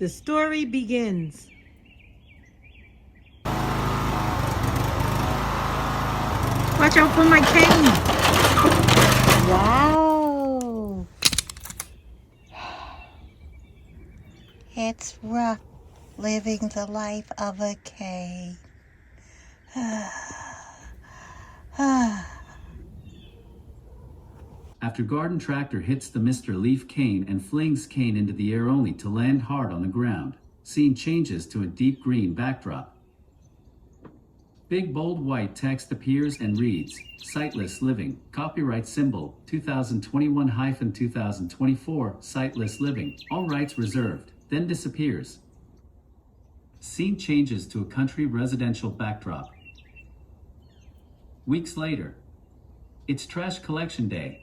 The story begins. Watch out for my cane. Wow. It's rough living the life of a cane. After garden tractor hits the Mr. Leaf cane and flings cane into the air only to land hard on the ground, scene changes to a deep green backdrop. Big bold white text appears and reads, Sightless Living, copyright symbol 2021-2024, Sightless Living, all rights reserved, then disappears. Scene changes to a country residential backdrop. Weeks later, it's trash collection day.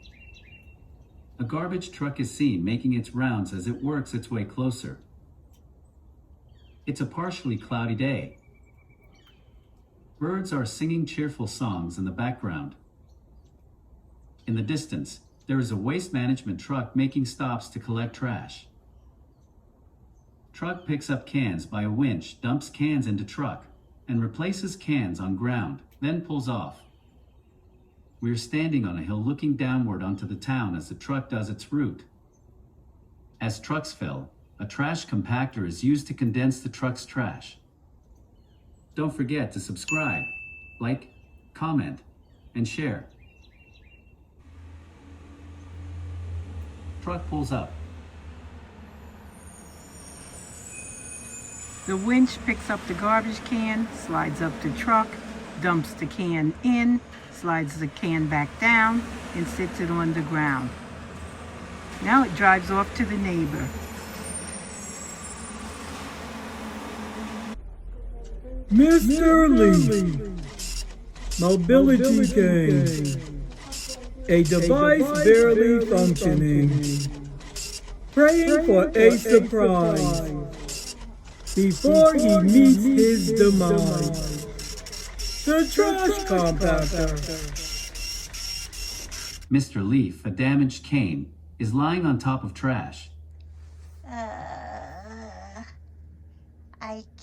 A garbage truck is seen making its rounds as it works its way closer. It's a partially cloudy day. Birds are singing cheerful songs in the background. In the distance, there is a waste management truck making stops to collect trash. Truck picks up cans by a winch, dumps cans into truck, and replaces cans on ground, then pulls off. We are standing on a hill looking downward onto the town as the truck does its route. As trucks fill, a trash compactor is used to condense the truck's trash. Don't forget to subscribe, like, comment, and share. Truck pulls up. The winch picks up the garbage can, slides up the truck, dumps the can in, slides the can back down, and sits it on the ground. Now it drives off to the neighbor. Mr. Lee, mobility cane, a device barely functioning, praying for a surprise before he meets his demise. The trash compactor. Mr. Leaf, a damaged cane, is lying on top of trash. I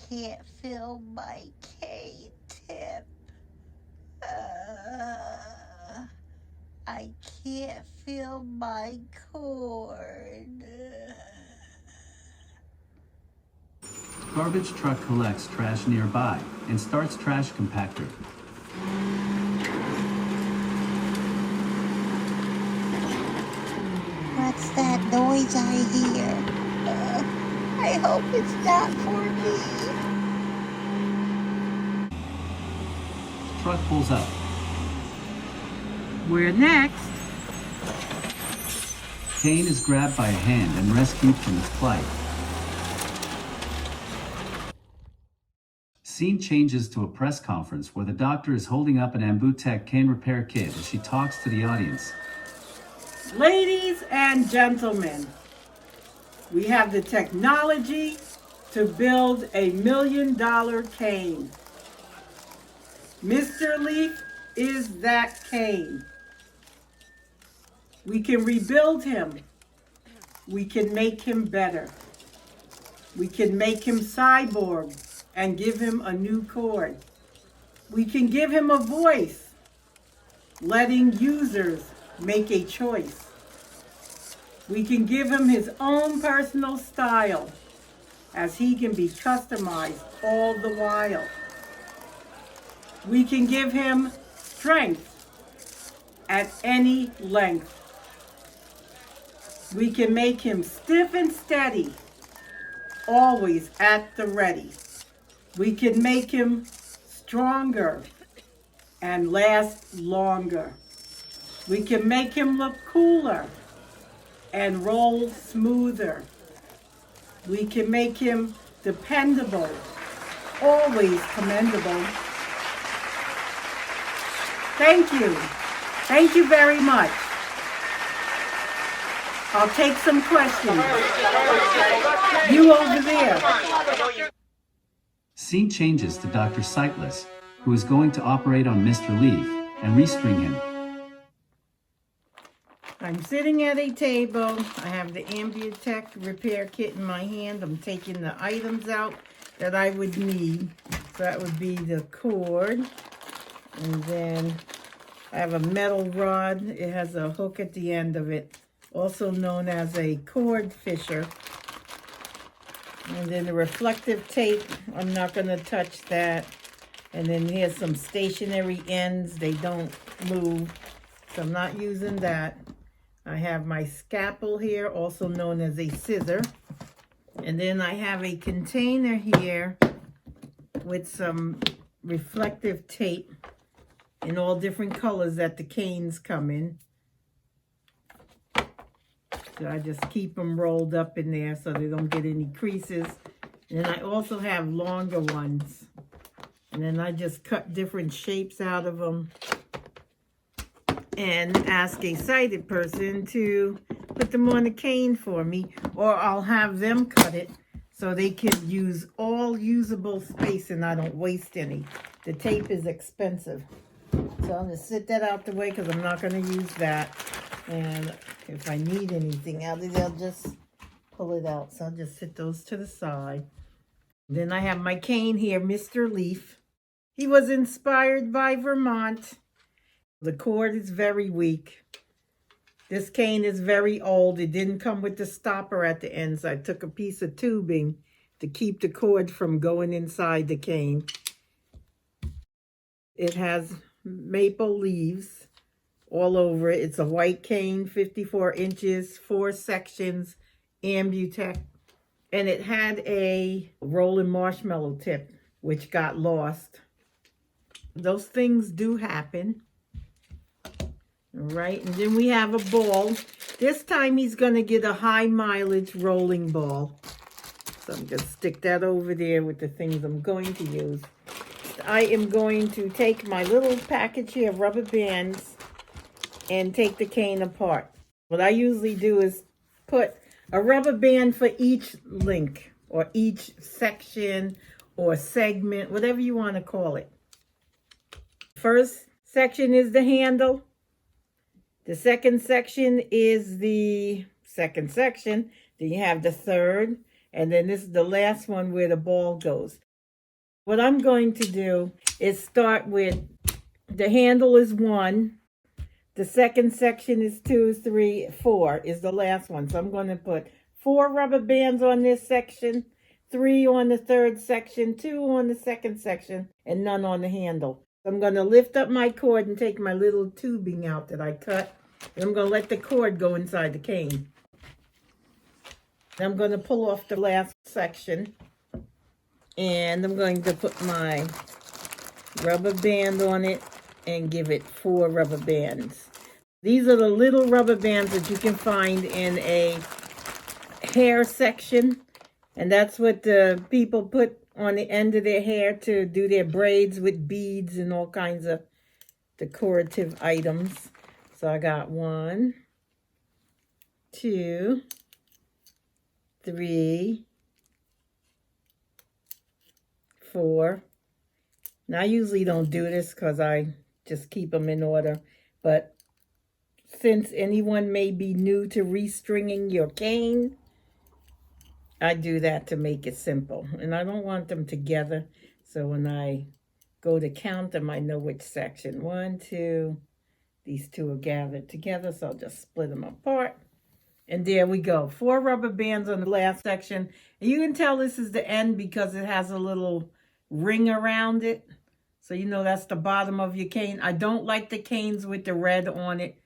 can't feel my cane tip. I can't feel my cord. Garbage truck collects trash nearby and starts trash compactor. What's that noise I hear? I hope it's not for me. Truck pulls up. We're next. Cane is grabbed by a hand and rescued from its plight. Scene changes to a press conference where the doctor is holding up an Ambutech cane repair kit as she talks to the audience. Ladies and gentlemen, we have the technology to build a $1 million cane. Mr. Leaf is that cane. We can rebuild him. We can make him better. We can make him cyborg and give him a new cord. We can give him a voice, letting users make a choice. We can give him his own personal style, as he can be customized all the while. We can give him strength at any length. We can make him stiff and steady, always at the ready. We can make him stronger and last longer. We can make him look cooler and roll smoother. We can make him dependable, always commendable. Thank you. Thank you very much. I'll take some questions. You over there. Scene changes to Dr. Sightless, who is going to operate on Mr. Leaf and restring him. I'm sitting at a table. I have the Ambutech repair kit in my hand. I'm taking the items out that I would need. So that would be the cord. And then I have a metal rod. It has a hook at the end of it, also known as a cord fisher. And then the reflective tape, I'm not going to touch that. And then here's some stationary ends. They don't move, so I'm not using that. I have my scalpel here, also known as a scissor. And then I have a container here with some reflective tape in all different colors that the canes come in. So I just keep them rolled up in there so they don't get any creases. And then I also have longer ones. And then I just cut different shapes out of them and ask a sighted person to put them on a cane for me, or I'll have them cut it so they can use all usable space and I don't waste any. The tape is expensive. So I'm going to sit that out the way because I'm not going to use that. And if I need anything out of it, I'll just pull it out. So I'll just sit those to the side. Then I have my cane here, Mr. Leaf. He was inspired by Vermont. The cord is very weak. This cane is very old. It didn't come with the stopper at the ends. I took a piece of tubing to keep the cord from going inside the cane. It has maple leaves all over it. It's a white cane, 54 inches, 4 sections, Ambutech. And it had a rolling marshmallow tip, which got lost. Those things do happen. All right, and then we have a ball. This time he's going to get a high mileage rolling ball. So I'm going to stick that over there with the things I'm going to use. I am going to take my little package here of rubber bands and take the cane apart. What I usually do is put a rubber band for each link or each section or segment, whatever you want to call it. First section is the handle. The second section is the second section. Then you have the third. And then this is the last one where the ball goes. What I'm going to do is start with the handle is 1. The second section is 2, 3, 4 is the last one. So I'm going to put 4 rubber bands on this section, 3 on the third section, 2 on the second section, and none on the handle. I'm going to lift up my cord and take my little tubing out that I cut. And I'm going to let the cord go inside the cane. I'm going to pull off the last section. And I'm going to put my rubber band on it and give it 4 rubber bands. These are the little rubber bands that you can find in a hair section. And that's what the people put on the end of their hair to do their braids with beads and all kinds of decorative items. So I got 1, 2, 3, 4. Now I usually don't do this because I just keep them in order. But since anyone may be new to restringing your cane, I do that to make it simple. And I don't want them together. So when I go to count them, I know which section. 1, 2, these 2 are gathered together. So I'll just split them apart. And there we go. 4 rubber bands on the last section. And you can tell this is the end because it has a little ring around it. So you know that's the bottom of your cane. I don't like the canes with the red on it.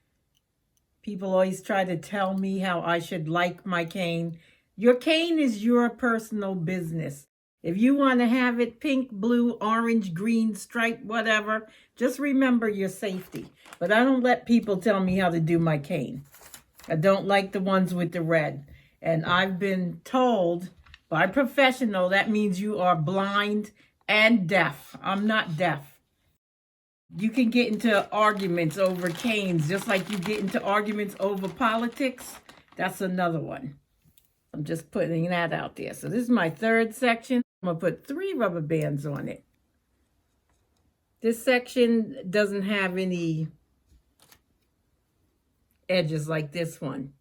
People always try to tell me how I should like my cane. Your cane is your personal business. If you want to have it pink, blue, orange, green, stripe, whatever, just remember your safety. But I don't let people tell me how to do my cane. I don't like the ones with the red. And I've been told by a professional that means you are blind and deaf. I'm not deaf. You can get into arguments over canes, just like you get into arguments over politics. That's another one. I'm just putting that out there. So this is my third section. I'm going to put 3 rubber bands on it. This section doesn't have any edges like this one.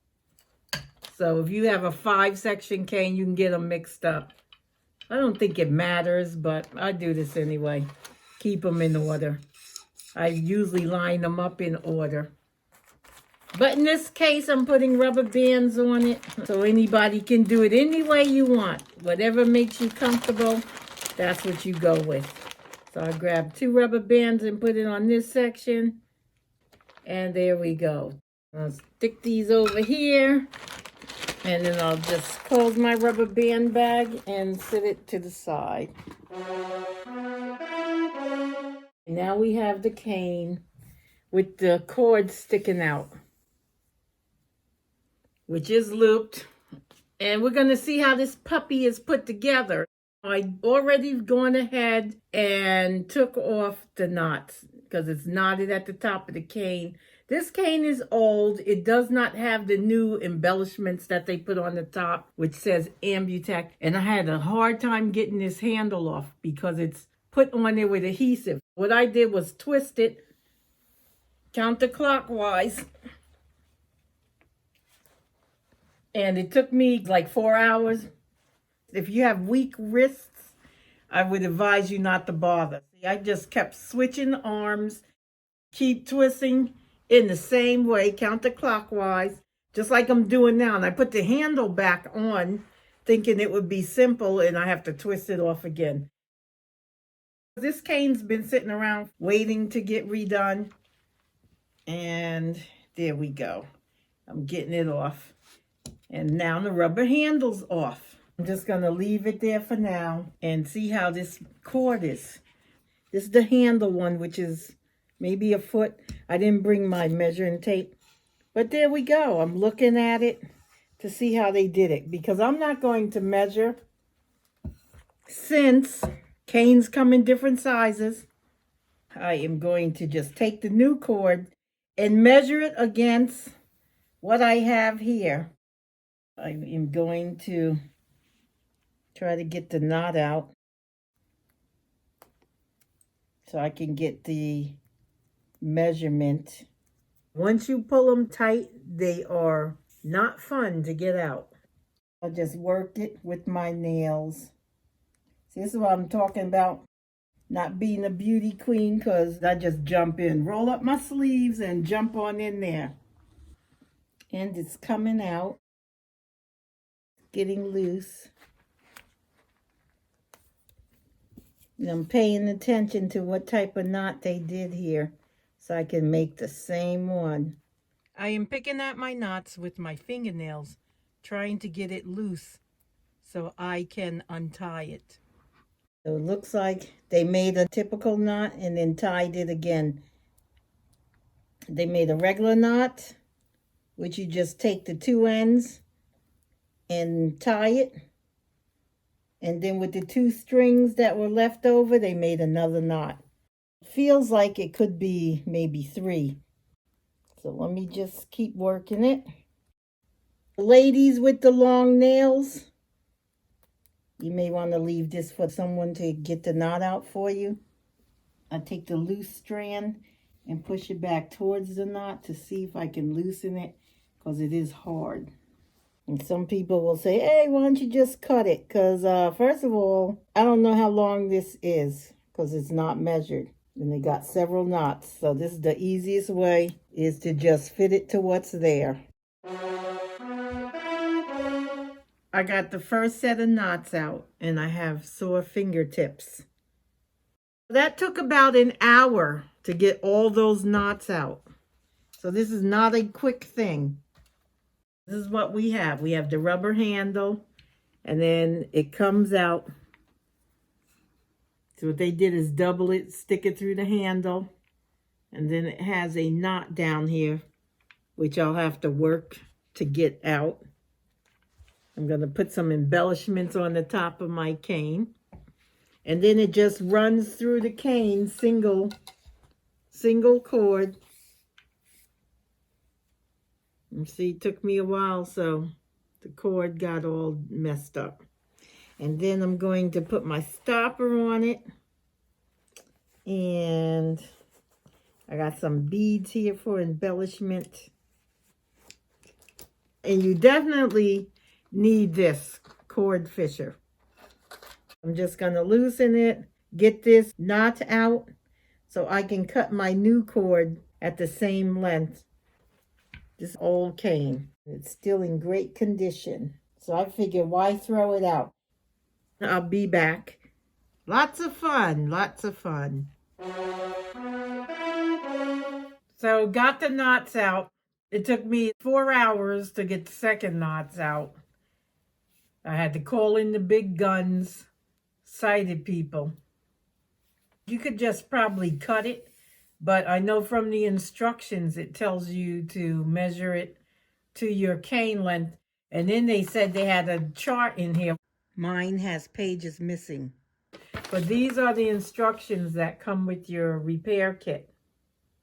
So if you have a 5-section cane, you can get them mixed up. I don't think it matters, but I do this anyway. Keep them in order. I usually line them up in order. But in this case, I'm putting rubber bands on it. So anybody can do it any way you want. Whatever makes you comfortable, that's what you go with. So I grabbed 2 rubber bands and put it on this section. And there we go. I'll stick these over here. And then I'll just close my rubber band bag and set it to the side. Now we have the cane with the cord sticking out, which is looped. And we're going to see how this puppy is put together. I already gone ahead and took off the knots because it's knotted at the top of the cane. This cane is old. It does not have the new embellishments that they put on the top, which says Ambutech. And I had a hard time getting this handle off because it's put on there with adhesive. What I did was twist it counterclockwise. And it took me like 4 hours. If you have weak wrists, I would advise you not to bother. I just kept switching arms, keep twisting in the same way, counterclockwise, just like I'm doing now. And I put the handle back on, thinking it would be simple, and I have to twist it off again. This cane's been sitting around waiting to get redone. And there we go. I'm getting it off. And now the rubber handle's off. I'm just going to leave it there for now and see how this cord is. This is the handle one, which is maybe a foot. I didn't bring my measuring tape. But there we go. I'm looking at it to see how they did it. Because I'm not going to measure. Since canes come in different sizes, I am going to just take the new cord and measure it against what I have here. I am going to try to get the knot out so I can get the measurement. Once you pull them tight, they are not fun to get out. I just work it with my nails. See, this is what I'm talking about, not being a beauty queen, because I just jump in, roll up my sleeves and jump on in there. And it's coming out, getting loose. And I'm paying attention to what type of knot they did here so I can make the same one. I am picking at my knots with my fingernails, trying to get it loose so I can untie it. So it looks like they made a typical knot and then tied it again. They made a regular knot, which you just take the 2 ends and tie it. And then with the 2 strings that were left over, they made another knot. Feels like it could be maybe 3. So let me just keep working it. Ladies with the long nails, you may want to leave this for someone to get the knot out for you. I take the loose strand and push it back towards the knot to see if I can loosen it, because it is hard. And some people will say, hey, why don't you just cut it? Because first of all, I don't know how long this is because it's not measured. And they got several knots. So this is the easiest way, is to just fit it to what's there. I got the first set of knots out and I have sore fingertips. That took about an hour to get all those knots out. So this is not a quick thing. This is what we have. We have the rubber handle, and then it comes out. So what they did is double it, stick it through the handle, and then it has a knot down here, which I'll have to work to get out. I'm going to put some embellishments on the top of my cane. And then it just runs through the cane, single cord. You see, it took me a while, so the cord got all messed up. And then I'm going to put my stopper on it. And I got some beads here for embellishment. And you definitely need this cord fisher. I'm just going to loosen it, get this knot out so I can cut my new cord at the same length. This old cane, it's still in great condition. So I figure, why throw it out? I'll be back. Lots of fun, lots of fun. So got the knots out. It took me 4 hours to get the second knots out. I had to call in the big guns, sighted people. You could just probably cut it, but I know from the instructions it tells you to measure it to your cane length. And then they said they had a chart in here. Mine has pages missing. But these are the instructions that come with your repair kit.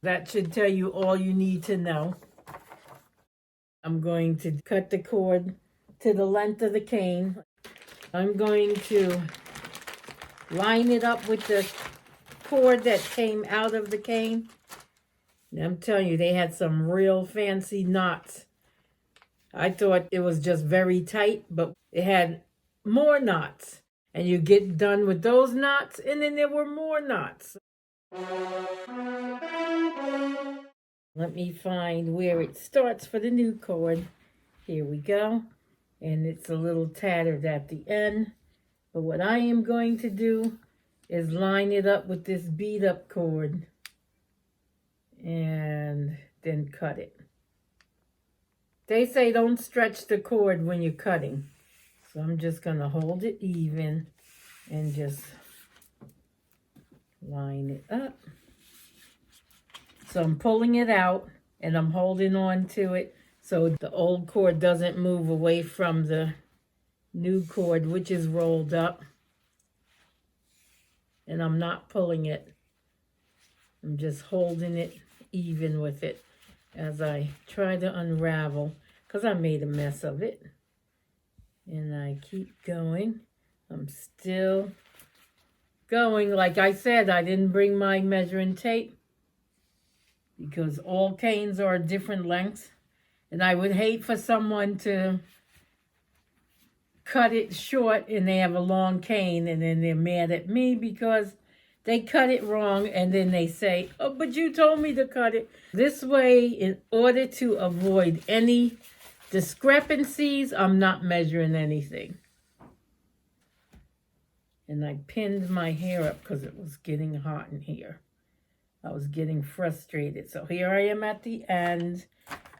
That should tell you all you need to know. I'm going to cut the cord to the length of the cane. I'm going to line it up with the cord that came out of the cane. And I'm telling you, they had some real fancy knots. I thought it was just very tight, but it had more knots. And you get done with those knots, and then there were more knots. Let me find where it starts for the new cord. Here we go. And it's a little tattered at the end. But what I am going to do is line it up with this bead up cord and then cut it. They say don't stretch the cord when you're cutting. So I'm just going to hold it even and just line it up. So I'm pulling it out and I'm holding on to it so the old cord doesn't move away from the new cord, which is rolled up. And I'm not pulling it. I'm just holding it even with it as I try to unravel, because I made a mess of it. And I keep going. I'm still going. Like I said, I didn't bring my measuring tape because all canes are different lengths. And I would hate for someone to cut it short and they have a long cane and then they're mad at me because they cut it wrong and then they say, oh, but you told me to cut it. This way, in order to avoid any discrepancies, I'm not measuring anything. And I pinned my hair up because it was getting hot in here. I was getting frustrated. So here I am at the end.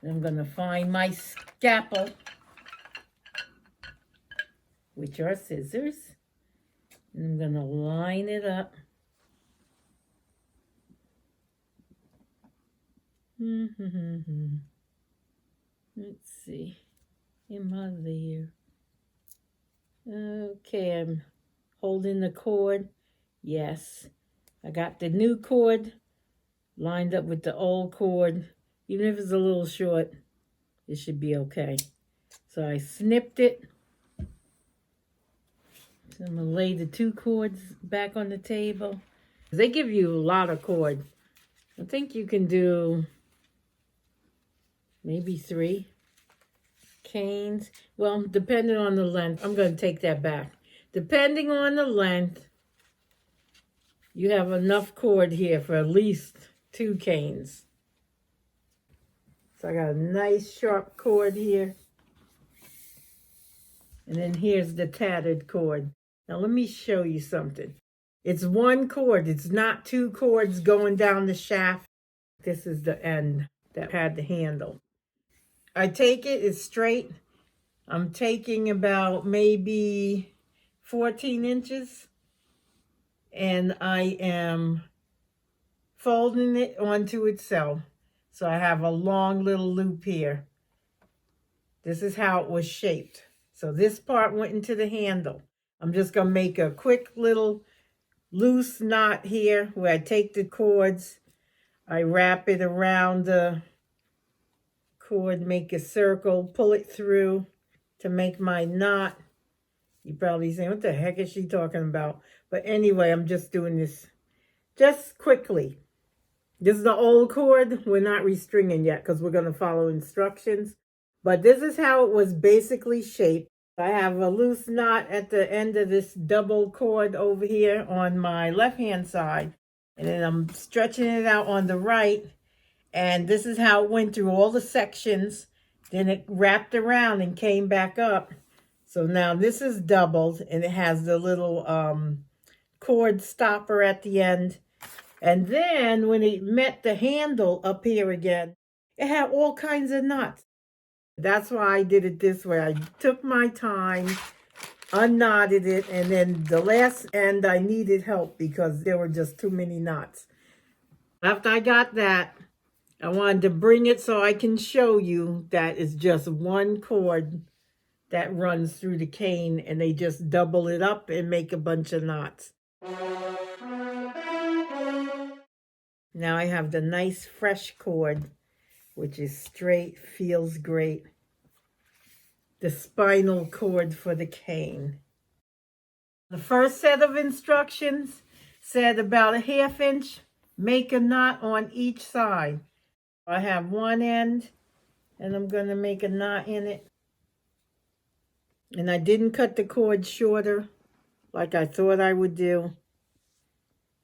And I'm going to find my scalpel, which are scissors. And I'm going to line it up. Let's see. Am I there? Okay, I'm holding the cord. Yes. I got the new cord lined up with the old cord. Even if it's a little short, it should be okay. So I snipped it. So I'm going to lay the two cords back on the table. They give you a lot of cord. I think you can do maybe 3 canes. Well, depending on the length. I'm going to take that back. Depending on the length, you have enough cord here for at least 2 canes. So I got a nice sharp cord here. And then here's the tattered cord. Now let me show you something. It's 1 cord. It's not 2 cords going down the shaft. This is the end that had the handle. I take it, it's straight. I'm taking about maybe 14 inches. And I am folding it onto itself. So I have a long little loop here. This is how it was shaped. So this part went into the handle. I'm just going to make a quick little loose knot here where I take the cords. I wrap it around the cord, make a circle, pull it through to make my knot. You're probably saying, what the heck is she talking about? But anyway, I'm just doing this just quickly. This is the old cord. We're not restringing yet because we're going to follow instructions. But this is how it was basically shaped. I have a loose knot at the end of this double cord over here on my left-hand side. And then I'm stretching it out on the right. And this is how it went through all the sections. Then it wrapped around and came back up. So now this is doubled, and it has the little cord stopper at the end. And then when it met the handle up here again, it had all kinds of knots. That's why I did it this way. I took my time, unknotted it, and then the last end I needed help because there were just too many knots. After I got that, I wanted to bring it so I can show you that it's just one cord that runs through the cane, and they just double it up and make a bunch of knots. Now I have the nice fresh cord, which is straight, feels great. The spinal cord for the cane. The first set of instructions said about a 1/2 inch, make a knot on each side. I have one end, and I'm going to make a knot in it. And I didn't cut the cord shorter like I thought I would do.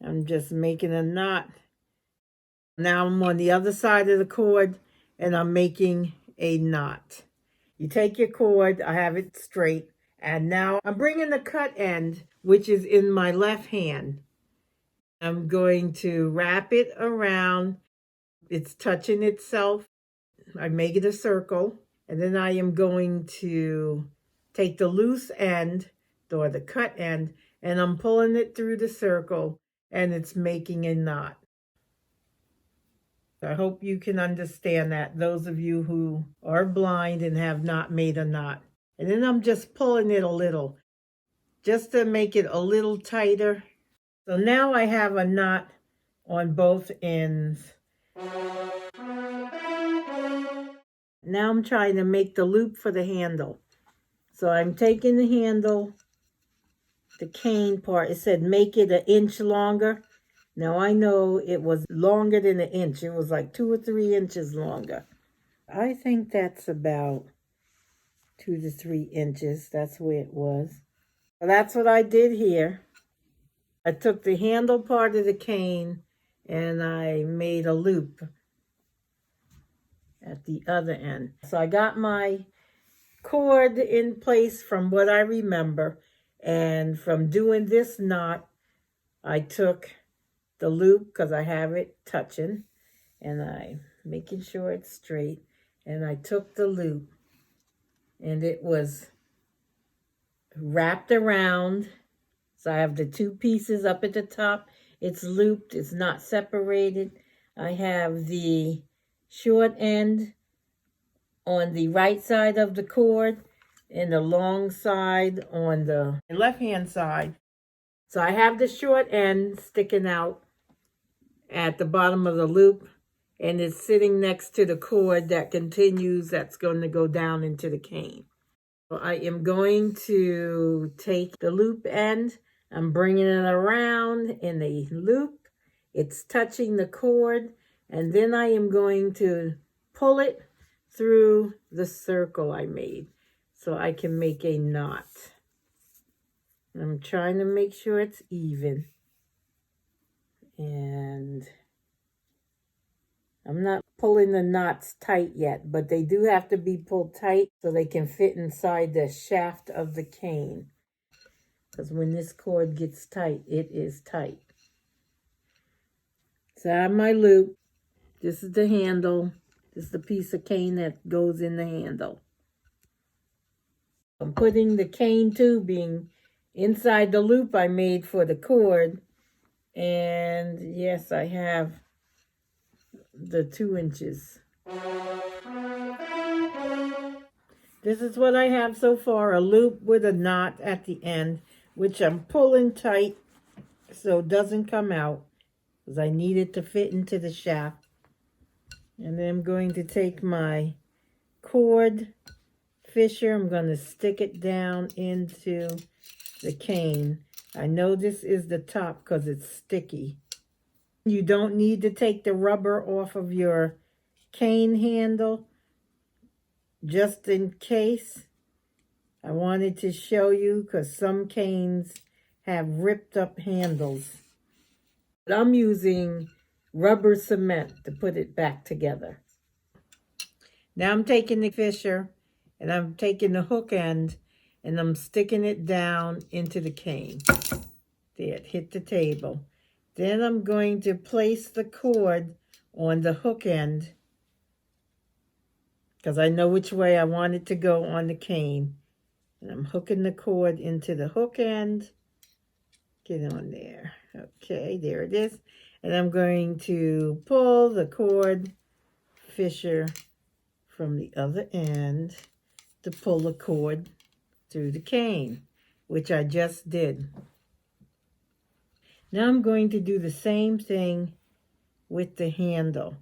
I'm just making a knot. Now I'm on the other side of the cord, and I'm making a knot. You take your cord, I have it straight, and now I'm bringing the cut end, which is in my left hand. I'm going to wrap it around. It's touching itself. I make it a circle, and then I am going to take the loose end, or the cut end, and I'm pulling it through the circle, and it's making a knot. I hope you can understand that, those of you who are blind and have not made a knot. And then I'm just pulling it a little, just to make it a little tighter. So now I have a knot on both ends. Now I'm trying to make the loop for the handle. So I'm taking the handle, the cane part, it said make it 1 inch longer. Now I know it was longer than 1 inch. It was like 2 or 3 inches longer. I think that's about 2 to 3 inches. That's where it was. Well, that's what I did here. I took the handle part of the cane and I made a loop at the other end. So I got my cord in place from what I remember. And from doing this knot, I took the loop, because I have it touching, and I'm making sure it's straight, and I took the loop, and it was wrapped around. So I have the 2 pieces up at the top. It's looped, it's not separated. I have the short end on the right side of the cord and the long side on the left-hand side. So I have the short end sticking out at the bottom of the loop, and it's sitting next to the cord that continues, that's going to go down into the cane. So I am going to take the loop end, I'm bringing it around in a loop, it's touching the cord, and then I am going to pull it through the circle I made so I can make a knot. I'm trying to make sure it's even. And I'm not pulling the knots tight yet, but they do have to be pulled tight so they can fit inside the shaft of the cane. Because when this cord gets tight, it is tight. So I have my loop. This is the handle. This is the piece of cane that goes in the handle. I'm putting the cane tubing inside the loop I made for the cord. And yes, I have the 2 inches. This is what I have so far, a loop with a knot at the end, which I'm pulling tight so it doesn't come out, because I need it to fit into the shaft. And then I'm going to take my cord fisher, I'm going to stick it down into the cane. I know this is the top because it's sticky. You don't need to take the rubber off of your cane handle, just in case. I wanted to show you because some canes have ripped up handles. But I'm using rubber cement to put it back together. Now I'm taking the fisher and I'm taking the hook end and I'm sticking it down into the cane. There, it hit the table. Then I'm going to place the cord on the hook end because I know which way I want it to go on the cane. And I'm hooking the cord into the hook end. Get on there. Okay, there it is. And I'm going to pull the cord fisher from the other end to pull the cord through the cane, which I just did. Now I'm going to do the same thing with the handle.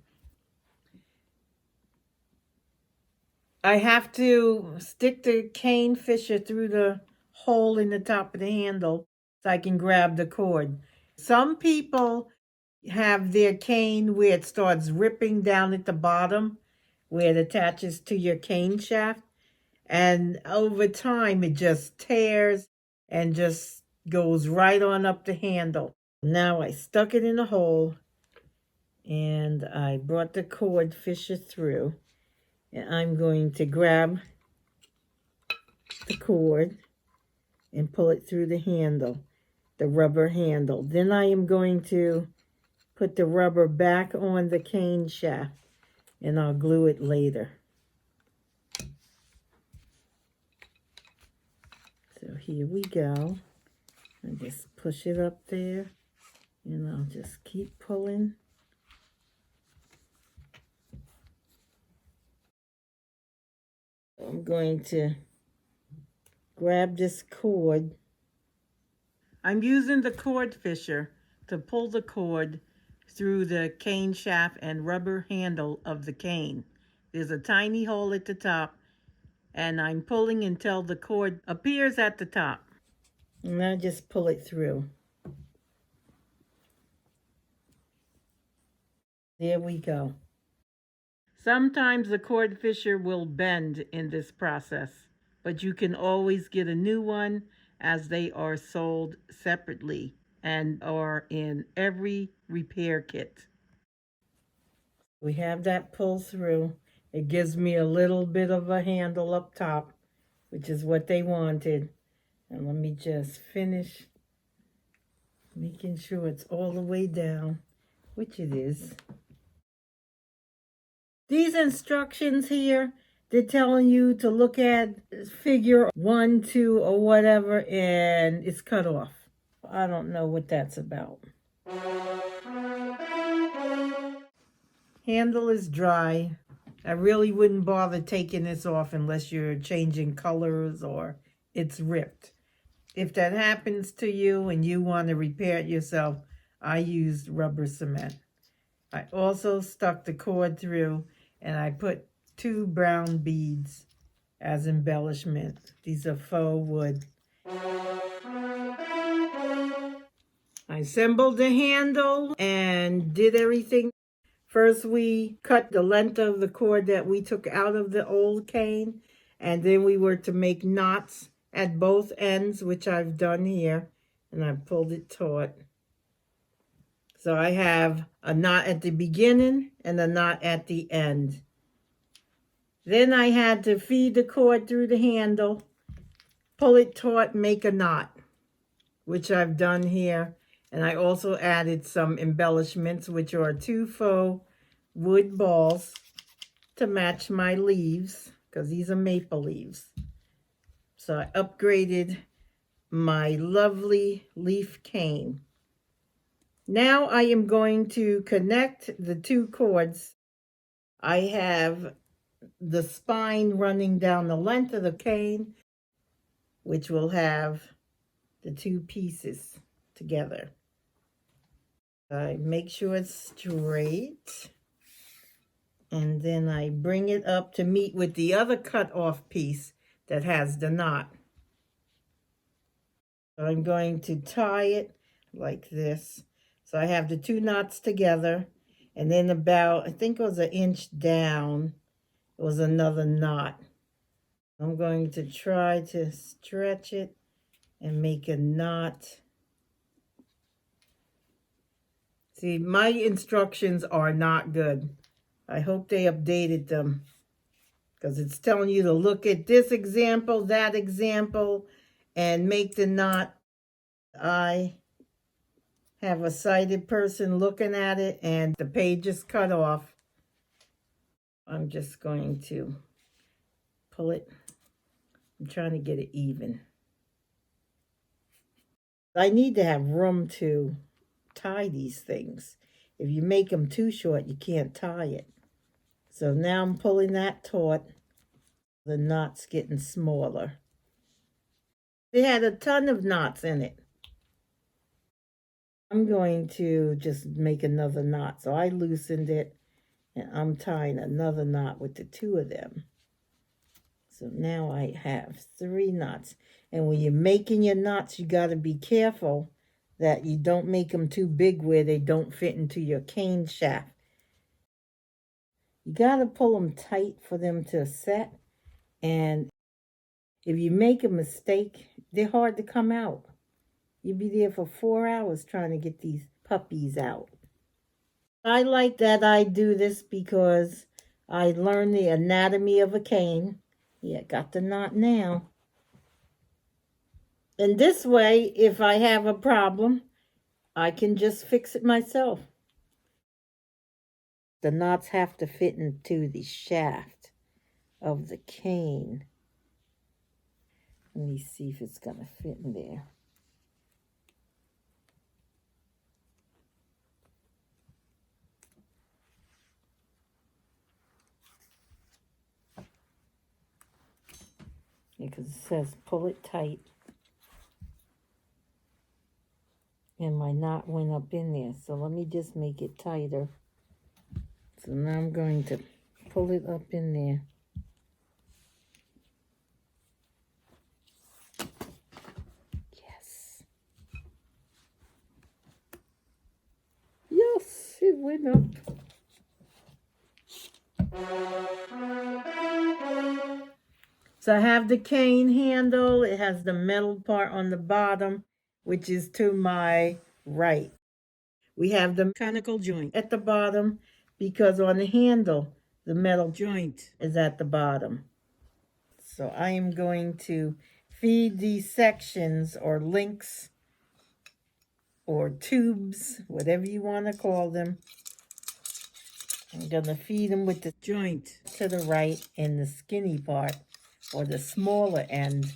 I have to stick the cane fisher through the hole in the top of the handle so I can grab the cord. Some people have their cane where it starts ripping down at the bottom, where it attaches to your cane shaft. And over time, it just tears and just goes right on up the handle. Now I stuck it in the hole and I brought the cord fisher through. And I'm going to grab the cord and pull it through the handle, the rubber handle. Then I am going to put the rubber back on the cane shaft and I'll glue it later. So here we go. I just push it up there and I'll just keep pulling. I'm going to grab this cord. I'm using the cord fisher to pull the cord through the cane shaft and rubber handle of the cane. There's a tiny hole at the top and I'm pulling until the cord appears at the top. And I just pull it through. There we go. Sometimes the cord fisher will bend in this process, but you can always get a new one as they are sold separately and are in every repair kit. We have that pull through. It gives me a little bit of a handle up top, which is what they wanted. And let me just finish making sure it's all the way down, which it is. These instructions here, they're telling you to look at figure 1, 2, or whatever, and it's cut off. I don't know what that's about. Handle is dry. I really wouldn't bother taking this off unless you're changing colors or it's ripped. If that happens to you and you want to repair it yourself, I used rubber cement. I also stuck the cord through and I put 2 brown beads as embellishment. These are faux wood. I assembled the handle and did everything. First, we cut the length of the cord that we took out of the old cane, and then we were to make knots at both ends, which I've done here, and I've pulled it taut. So I have a knot at the beginning and a knot at the end. Then I had to feed the cord through the handle, pull it taut, make a knot, which I've done here. And I also added some embellishments, which are 2 faux wood balls to match my leaves, because these are maple leaves. So I upgraded my lovely leaf cane. Now I am going to connect the 2 cords. I have the spine running down the length of the cane, which will have the 2 pieces together. I make sure it's straight, and then I bring it up to meet with the other cut off piece that has the knot. So I'm going to tie it like this. So I have the 2 knots together, and then about, I think it was 1 inch down, it was another knot. I'm going to try to stretch it and make a knot. See, my instructions are not good. I hope they updated them, because it's telling you to look at this example, that example, and make the knot. I have a sighted person looking at it and the page is cut off. I'm just going to pull it. I'm trying to get it even. I need to have room to tie these things. If you make them too short, you can't tie it. So now I'm pulling that taut. The knot's getting smaller. It had a ton of knots in it. I'm going to just make another knot. So I loosened it and I'm tying another knot with the two of them. So now I have 3 knots. And when you're making your knots, you got to be careful that you don't make them too big where they don't fit into your cane shaft. You got to pull them tight for them to set. And if you make a mistake, they're hard to come out. You'll be there for 4 hours trying to get these puppies out. I like that I do this because I learned the anatomy of a cane. Yeah, got the knot now. And this way, if I have a problem, I can just fix it myself. The knots have to fit into the shaft of the cane. Let me see if it's going to fit in there. Because it says pull it tight. And my knot went up in there. So let me just make it tighter. So now I'm going to pull it up in there. Yes. Yes, it went up. So I have the cane handle. It has the metal part on the bottom, which is to my right. We have the mechanical joint at the bottom because on the handle, the metal joint is at the bottom. So I am going to feed these sections or links or tubes, whatever you want to call them. I'm going to feed them with the joint to the right and the skinny part, or the smaller end,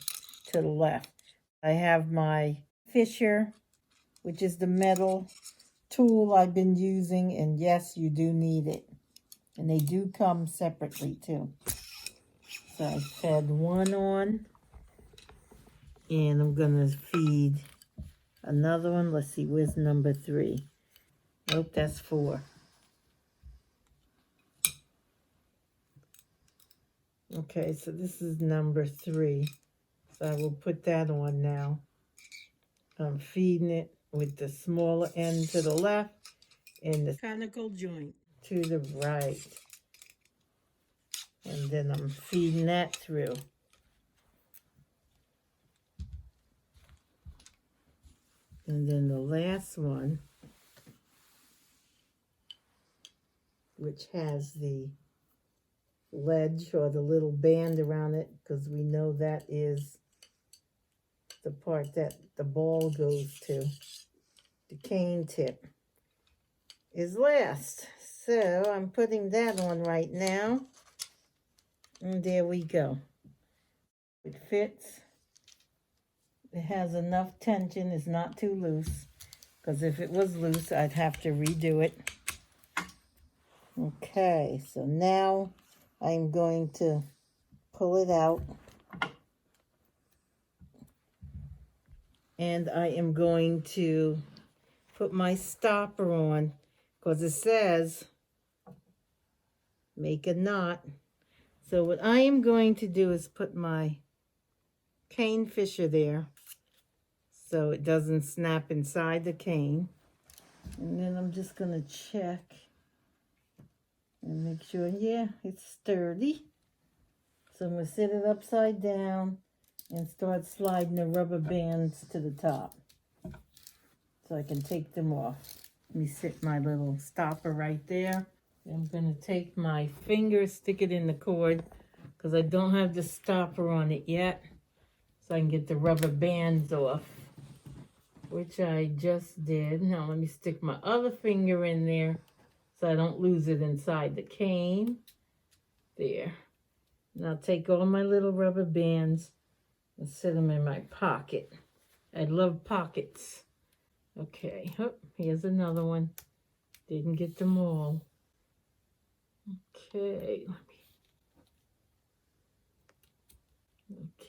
to the left. I have my fisher, which is the metal tool I've been using, and yes, you do need it. And they do come separately too. So I fed one on, and I'm gonna feed another one. Let's see, where's number 3? Nope, that's 4. Okay, so this is number 3. So I will put that on now. I'm feeding it with the smaller end to the left and the mechanical joint to the right. And then I'm feeding that through. And then the last one, which has the ledge or the little band around it, because we know that is the part that the ball goes to. The cane tip is last. So I'm putting that on right now. And there we go. It fits. It has enough tension. It's not too loose. Because if it was loose, I'd have to redo it. Okay, so now I'm going to pull it out. And I am going to put my stopper on, because it says make a knot. So what I am going to do is put my cane fisher there so it doesn't snap inside the cane. And then I'm just going to check and make sure, yeah, it's sturdy. So I'm going to sit it upside down and start sliding the rubber bands to the top so I can take them off. Let me sit my little stopper right there. I'm going to take my finger, stick it in the cord because I don't have the stopper on it yet, so I can get the rubber bands off, which I just did. Now let me stick my other finger in there so I don't lose it inside the cane. There. And I'll take all my little rubber bands and sit them in my pocket. I love pockets. Okay, oh, here's another one. Didn't get them all. Okay,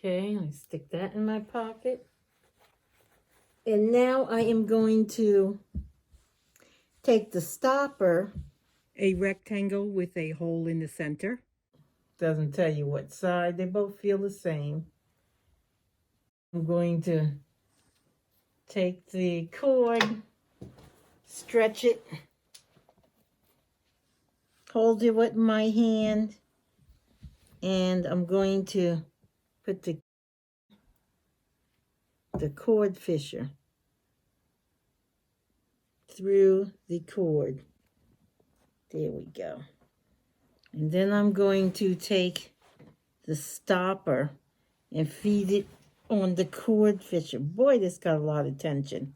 let me stick that in my pocket. And now I am going to take the stopper, a rectangle with a hole in the center. Doesn't tell you what side, they both feel the same. I'm going to take the cord, stretch it, hold it with my hand, and I'm going to put the cord fisher through the cord. There we go. And then I'm going to take the stopper and feed it on the cord fisher. Boy, this got a lot of tension.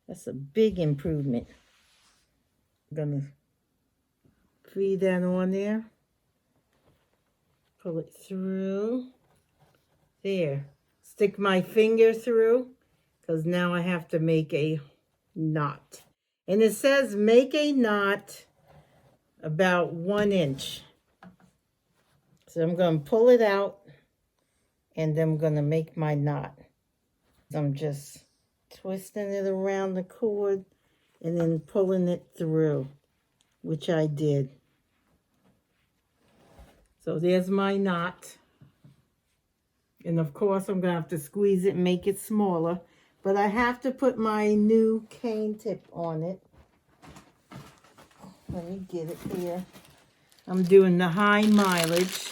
That's a big improvement. I'm gonna feed that on there. Pull it through. There. Stick my finger through because now I have to make a knot. And it says make a knot about 1 inch. So I'm going to pull it out and then I'm going to make my knot. I'm just twisting it around the cord and then pulling it through, which I did. So there's my knot. And of course I'm going to have to squeeze it and make it smaller. But I have to put my new cane tip on it. Let me get it here. I'm doing the high mileage.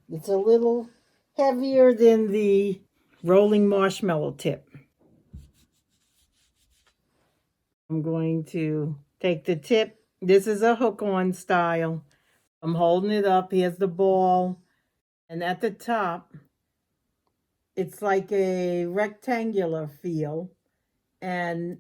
It's a little heavier than the rolling marshmallow tip. I'm going to take the tip. This is a hook-on style. I'm holding it up. Here's the ball. And at the top, it's like a rectangular feel. And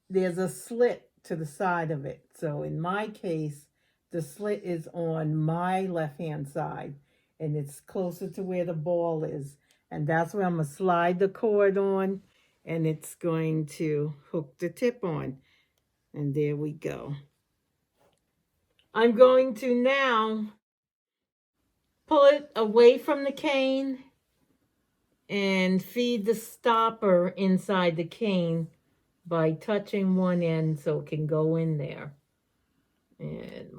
there's a slit to the side of it. So in my case, the slit is on my left-hand side. And it's closer to where the ball is. And that's where I'm going to slide the cord on. And it's going to hook the tip on. And there we go. I'm going to now pull it away from the cane and feed the stopper inside the cane by touching one end so it can go in there. And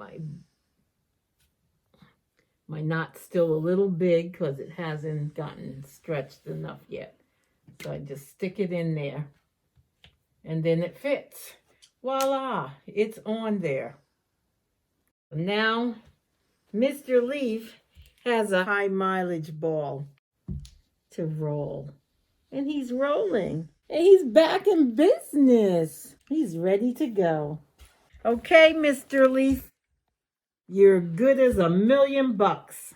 my knot's still a little big because it hasn't gotten stretched enough yet. So I just stick it in there and then it fits. Voila, it's on there. Now, Mr. Leaf has a high mileage ball to roll. And he's rolling. And he's back in business. He's ready to go. Okay, Mr. Leaf. You're good as $1,000,000.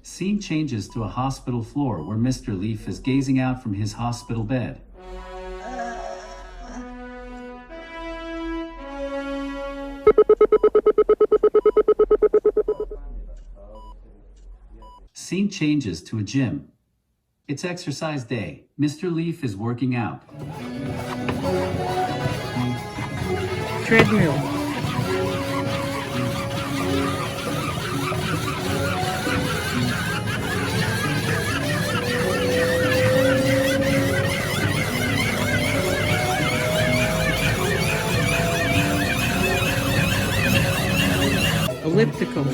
Scene changes to a hospital floor where Mr. Leaf is gazing out from his hospital bed. Scene changes to a gym. It's exercise day. Mr. Leaf is working out. Treadmill. Elliptical.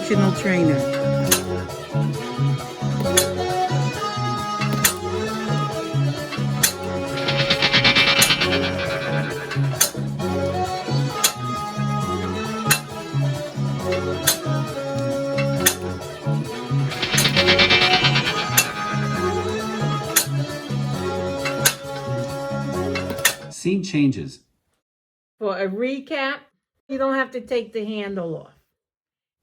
functional trainer. Scene changes. For a recap, you don't have to take the handle off.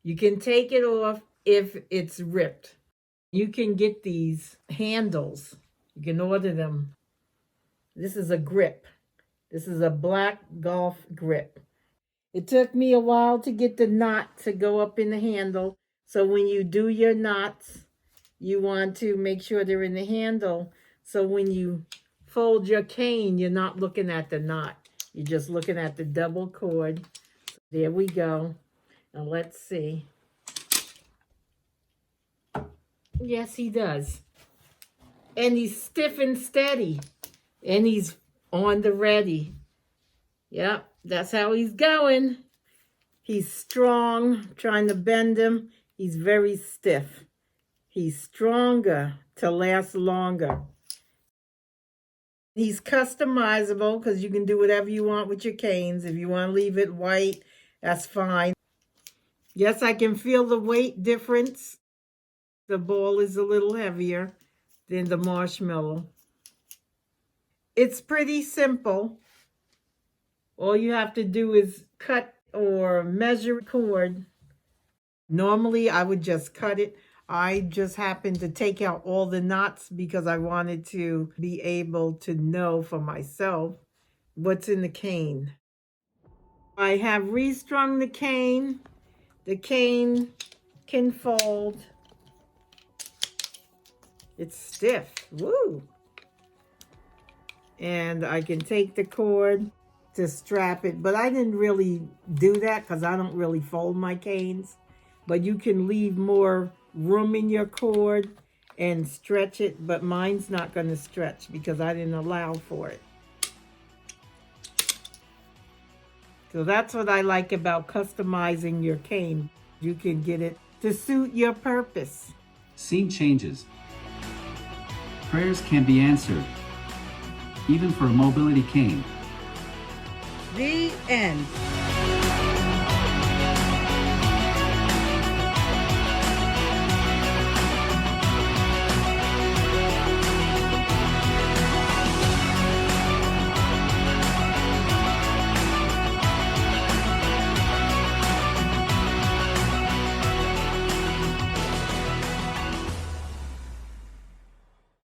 You can take it off if it's ripped. You can get these handles. You can order them. This is a grip. This is a black golf grip. It took me a while to get the knot to go up in the handle. So when you do your knots, you want to make sure they're in the handle. So when you fold your cane, you're not looking at the knot. You're just looking at the double cord. There we go. Now let's see. Yes, he does. And he's stiff and steady. And he's on the ready. Yep, that's how he's going. He's strong, trying to bend him. He's very stiff. He's stronger to last longer. He's customizable because you can do whatever you want with your canes. If you want to leave it white, that's fine. Yes, I can feel the weight difference. The ball is a little heavier than the marshmallow. It's pretty simple. All you have to do is cut or measure cord. Normally, I would just cut it. I just happened to take out all the knots because I wanted to be able to know for myself what's in the cane. I have restrung the cane. The cane can fold. It's stiff. Woo! And I can take the cord to strap it, but I didn't really do that because I don't really fold my canes. But you can leave more room in your cord and stretch it, but mine's not going to stretch because I didn't allow for it. So that's what I like about customizing your cane. You can get it to suit your purpose. Scene changes. Prayers can be answered, even for a mobility cane. The end.